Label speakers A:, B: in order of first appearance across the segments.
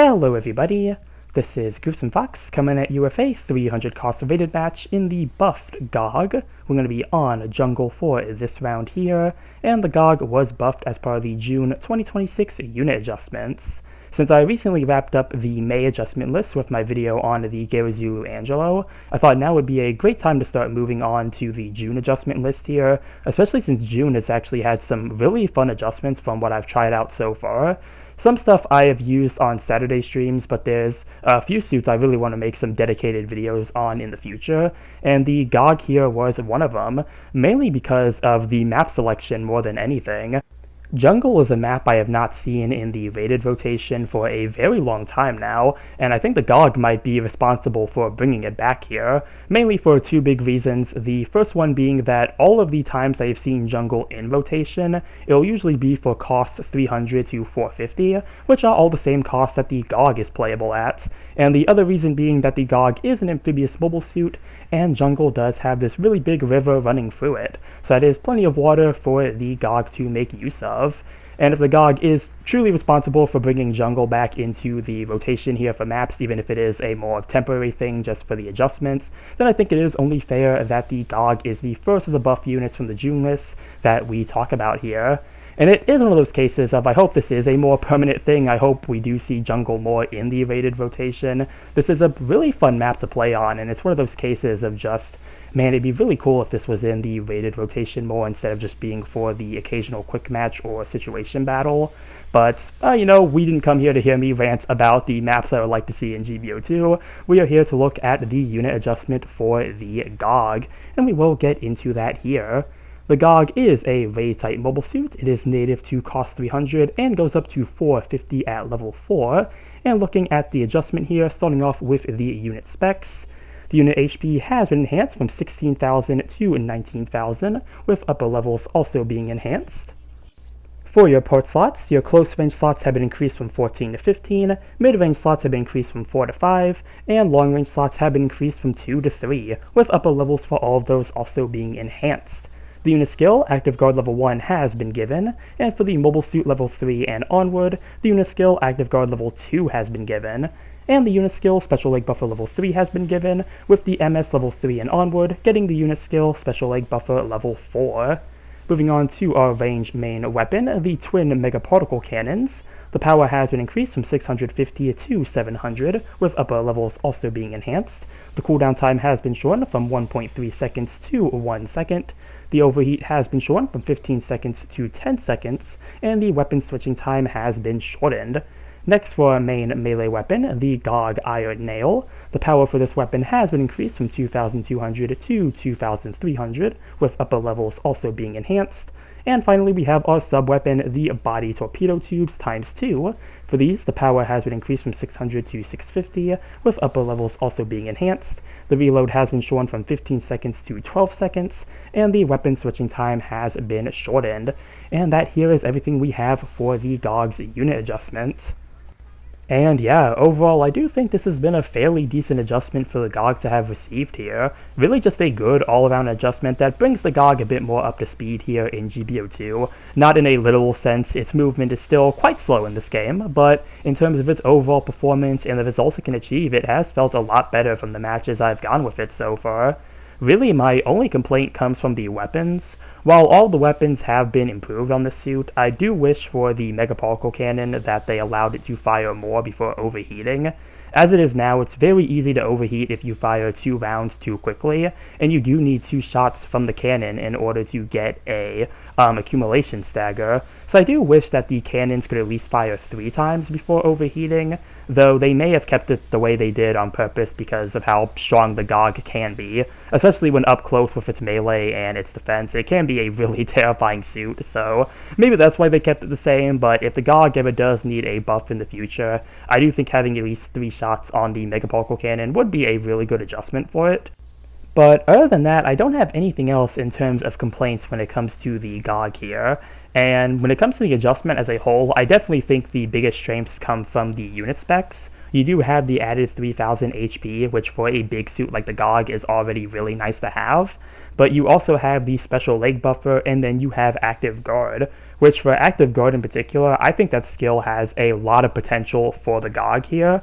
A: Hello everybody, this is Goose & Fox coming at you with a 300 cost rated match in the buffed Gogg. We're going to be on Jungle for this round here, and the Gogg was buffed as part of the June 2026 unit adjustments. Since I recently wrapped up the May adjustment list with my video on the Garazulu Angelo, I thought now would be a great time to start moving on to the June adjustment list here, especially since June has actually had some really fun adjustments from what I've tried out so far. Some stuff I have used on Saturday streams, but there's a few suits I really want to make some dedicated videos on in the future, and the Gogg here was one of them, mainly because of the map selection more than anything. Jungle is a map I have not seen in the rated rotation for a very long time now, and I think the Gogg might be responsible for bringing it back here, mainly for two big reasons. The first one being that all of the times I have seen Jungle in rotation, it'll usually be for costs 300 to 450, which are all the same costs that the Gogg is playable at, and the other reason being that the Gogg is an amphibious mobile suit, and Jungle does have this really big river running through it, so that is plenty of water for the Gogg to make use of. And if the Gogg is truly responsible for bringing Jungle back into the rotation here for maps, even if it is a more temporary thing just for the adjustments, then I think it is only fair that the Gogg is the first of the buff units from the June list that we talk about here. And it is one of those cases of I hope this is a more permanent thing. I hope we do see Jungle more in the rated rotation. This is a really fun map to play on, and it's one of those cases of just, man, it'd be really cool if this was in the rated rotation more instead of just being for the occasional quick match or situation battle. But, we didn't come here to hear me rant about the maps I would like to see in GBO2. We are here to look at the unit adjustment for the Gogg, and we will get into that here. The Gogg is a raid-type mobile suit. It is native to cost 300 and goes up to 450 at level 4. And looking at the adjustment here, starting off with the unit specs, the unit HP has been enhanced from 16,000 to 19,000, with upper levels also being enhanced. For your port slots, your close range slots have been increased from 14 to 15, mid-range slots have been increased from 4 to 5, and long range slots have been increased from 2 to 3, with upper levels for all of those also being enhanced. The unit skill, Active Guard level 1, has been given, and for the mobile suit level 3 and onward, the unit skill, Active Guard level 2, has been given, and the unit skill, Special Leg Buffer level 3, has been given, with the MS level 3 and onward getting the unit skill, Special Leg Buffer level 4. Moving on to our range main weapon, the Twin Mega Particle Cannons. The power has been increased from 650 to 700, with upper levels also being enhanced. The cooldown time has been shortened from 1.3 seconds to 1 second. The overheat has been shortened from 15 seconds to 10 seconds, and the weapon switching time has been shortened. Next for our main melee weapon, the Gogg Iron Nail. The power for this weapon has been increased from 2,200 to 2,300, with upper levels also being enhanced. And finally we have our sub-weapon, the Body Torpedo Tubes times 2. For these, the power has been increased from 600 to 650, with upper levels also being enhanced. The reload has been shortened from 15 seconds to 12 seconds, and the weapon switching time has been shortened. And that here is everything we have for the Gogg's unit adjustment. And yeah, overall I do think this has been a fairly decent adjustment for the Gogg to have received here. Really just a good all-around adjustment that brings the Gogg a bit more up to speed here in GBO2. Not in a literal sense, its movement is still quite slow in this game, but in terms of its overall performance and the results it can achieve, it has felt a lot better from the matches I've gone with it so far. Really, my only complaint comes from the weapons. While all the weapons have been improved on this suit, I do wish for the Mega Particle Cannon that they allowed it to fire more before overheating. As it is now, it's very easy to overheat if you fire 2 rounds too quickly, and you do need 2 shots from the cannon in order to get a accumulation stagger. So I do wish that the cannons could at least fire 3 times before overheating, though they may have kept it the way they did on purpose because of how strong the Gogg can be, especially when up close with its melee and its defense. It can be a really terrifying suit, so maybe that's why they kept it the same, but if the Gogg ever does need a buff in the future, I do think having at least 3 shots on the Mega Particle Cannon would be a really good adjustment for it. But other than that, I don't have anything else in terms of complaints when it comes to the Gogg here. And when it comes to the adjustment as a whole, I definitely think the biggest strengths come from the unit specs. you do have the added 3000 HP, which for a big suit like the Gogg is already really nice to have. But you also have the special leg buffer, and then you have active guard, which for active guard in particular, I think that skill has a lot of potential for the Gogg here.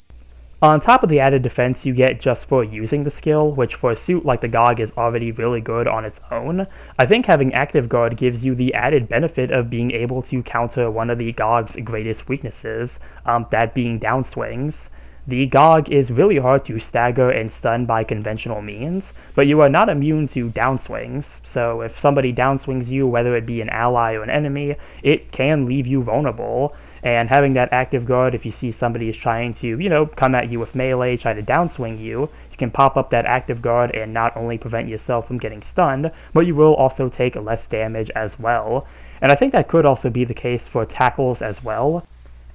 A: On top of the added defense you get just for using the skill, which for a suit like the Gogg is already really good on its own, I think having active guard gives you the added benefit of being able to counter one of the Gogg's greatest weaknesses, that being downswings. The Gogg is really hard to stagger and stun by conventional means, but you are not immune to downswings, so if somebody downswings you, whether it be an ally or an enemy, it can leave you vulnerable. And having that active guard, if you see somebody is trying to, come at you with melee, try to downswing you, you can pop up that active guard and not only prevent yourself from getting stunned, but you will also take less damage as well. And I think that could also be the case for tackles as well.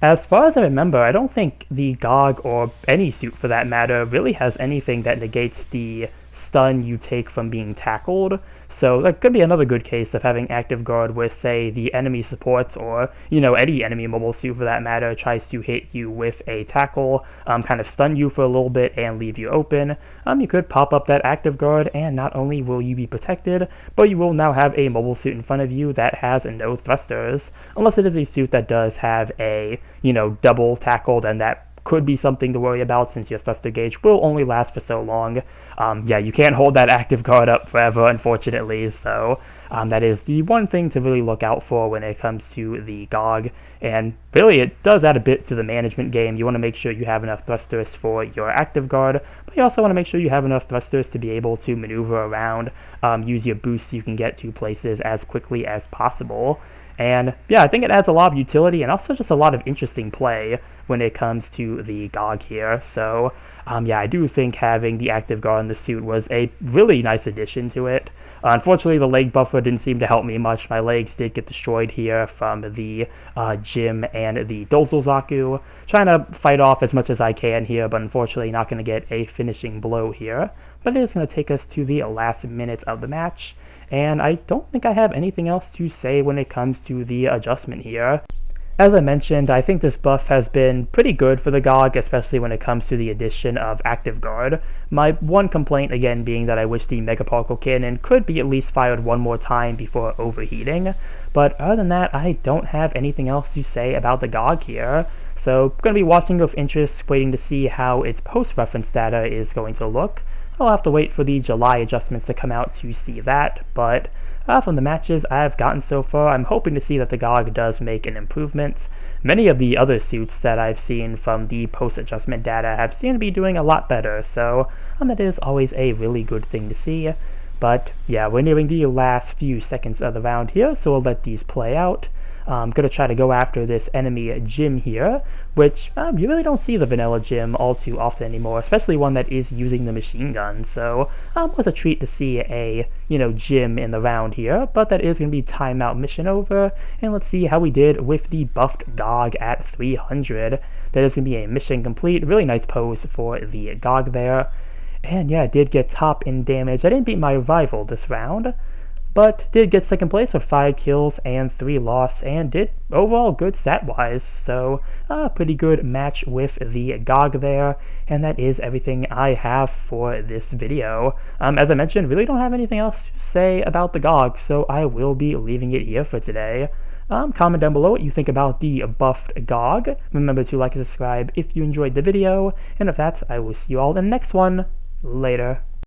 A: As far as I remember, I don't think the Gogg, or any suit for that matter, really has anything that negates the stun you take from being tackled. So that could be another good case of having active guard where, say, the enemy supports, or, any enemy mobile suit for that matter, tries to hit you with a tackle, kind of stun you for a little bit and leave you open. You could pop up that active guard, and not only will you be protected, but you will now have a mobile suit in front of you that has no thrusters, unless it is a suit that does have a, double tackle, then that could be something to worry about since your thruster gauge will only last for so long. You can't hold that active guard up forever, unfortunately, so that is the one thing to really look out for when it comes to the Gogg. And really, it does add a bit to the management game. You want to make sure you have enough thrusters for your active guard, but you also want to make sure you have enough thrusters to be able to maneuver around, use your boosts so you can get to places as quickly as possible. And I think it adds a lot of utility and also just a lot of interesting play when it comes to the Gogg here. So I do think having the active guard in the suit was a really nice addition to it. Unfortunately, the leg buffer didn't seem to help me much. My legs did get destroyed here from the Jim and the Dozelzaku. Trying to fight off as much as I can here, but unfortunately not going to get a finishing blow here. But it is going to take us to the last minute of the match, and I don't think I have anything else to say when it comes to the adjustment here. As I mentioned, I think this buff has been pretty good for the Gogg, especially when it comes to the addition of active guard. My one complaint, again, being that I wish the Mega Particle Cannon could be at least fired one more time before overheating. But other than that, I don't have anything else to say about the Gogg here. So, I'm going to be watching with interest, waiting to see how its post-reference data is going to look. I'll have to wait for the July adjustments to come out to see that, but from the matches I've gotten so far, I'm hoping to see that the Gogg does make an improvement. Many of the other suits that I've seen from the post-adjustment data have seemed to be doing a lot better, so that is always a really good thing to see. But we're nearing the last few seconds of the round here, so we'll let these play out. I'm going to try to go after this enemy Jim here, which you really don't see the vanilla Jim all too often anymore, especially one that is using the machine gun. So it was a treat to see a, Jim in the round here, but that is going to be timeout mission over, and let's see how we did with the buffed Gogg at 300. That is going to be a mission complete. Really nice pose for the Gogg there. And it did get top in damage. I didn't beat my rival this round, but did get second place with 5 kills and 3 loss, and did overall good stat-wise, so a pretty good match with the Gogg there, and that is everything I have for this video. As I mentioned, really don't have anything else to say about the Gogg, so I will be leaving it here for today. Comment down below what you think about the buffed Gogg. Remember to like and subscribe if you enjoyed the video, and with that, I will see you all in the next one. Later.